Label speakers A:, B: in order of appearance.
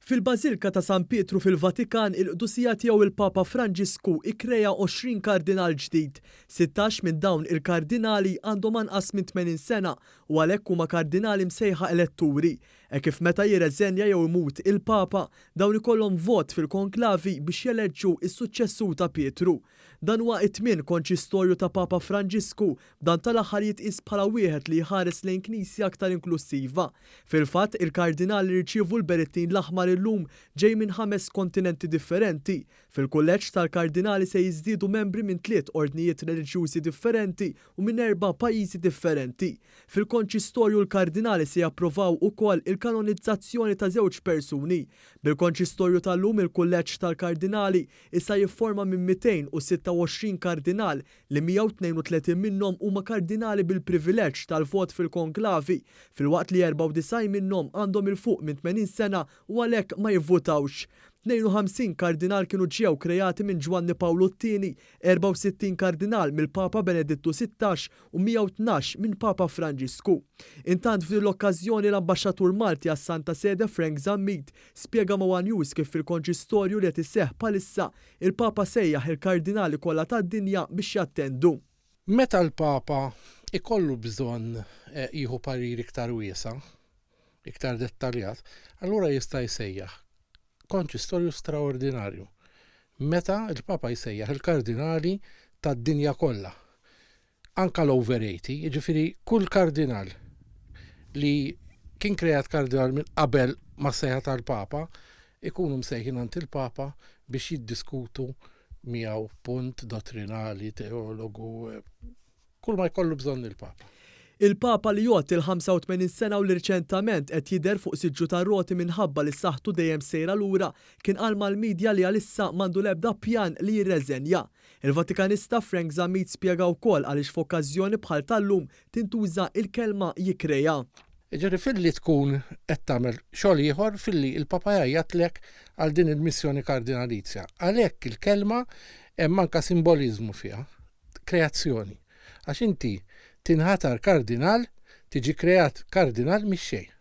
A: Fil-Bażilika ta' San Pietru fil-Vatikan il-qdusija tiegħu il-Papa Franġisku ikkreja 20 kardinal ġdid. 16 minn dawn il-kardinali għandhom anqas minn 80 sena u għalhekk huma kardinali msejħa eletturi. Kif meta jirreżenja jew imut il-Papa dawn ikollhom vot fil-konklavi biex jeleġġu s-suċċessur ta' Pietru. Dan huwa t-tmien konċistorju ta' Papa Franġisku dan tal-aħħar jitqies bħala wieħed li jħares lejn knisja aktar inklusiva. Fil-fatt il-kardinali rċievu l-berettin l-aħmar illum ġej minn 5 kontinenti differenti. Fil-kulleġġ tal-kardinali se jiżdiedu membri minn 3 ordnijiet reliġjużi differenti u minn 4 pajjiżi differenti. Fil-konċistorju l-kardinali se japprovaw ukoll il-kanonizzazzjoni ta' żewġ persuni. Bil-konċistorju tal-lum il-kulleġġ tal-kardinali issa jifforma minn 226 kardinal li 132 minnhom huma kardinali bil-privileġġ tal-vot fil-konklavi, filwaqt li 94 minnhom għandhom il-fuq minn 80 sena u għalhekk ma jivvotawx. 52 kardinal kienu ġew krejati minn Ġwanni Pawlu II, 64 kardinal mill-Papa Benedittu XVI u 112 minn Papa Franġisku. Intant fil-okkażjoni l-Ambaxxatur Malti għas-Santa Sede Frank Zammit spjega ma' One News kif fil-konċistorju li qed iseħħ bħalissa il-Papa sejjaħ il-kardinali kollha tad-dinja biex jattendu.
B: Meta l-Papa ikollu bżonn jieħu parir iktar wiesa, iktar dettaljat, allura jista' jsejjaħ konċistorju straordinarju. Meta il-Papa jsejjaħ il-kardinali tad-dinja kollha. Anka l-over 80, jiġifieri kull kardinal li kien krejat kardinal minn qabel ma sejħa tal-Papa ikunu msejħin għand il-Papa biex jiddiskutu miegħu punt dottrinali, teologu, kull ma jkollu bżonn il-Papa.
A: Il-Papa li jgħod il-85 sena u l-riċentament qed jidher fuq siġġu tar-roti minħabba li saħħtu dejjem sejra lura kien qal mal-midja li għalissa m'għandu l-ebda pjan li jirreżenja. Il-Vatikanista Frank Zammit spjega wkoll għaliex f'okkażjoni bħal tal-lum tintuża il-kelma jikkreja.
B: Ġeri filli tkun qed tagħmel xogħol ieħor filli il-Papa jgħidlek għal din il-missjoni kardinalizja. Għalhekk il-kelma hemm anke simboliżmu fiha, kreazzjoni. Għax inti tinħatar kardinal, tiġi kreat kardinal mix-xejn.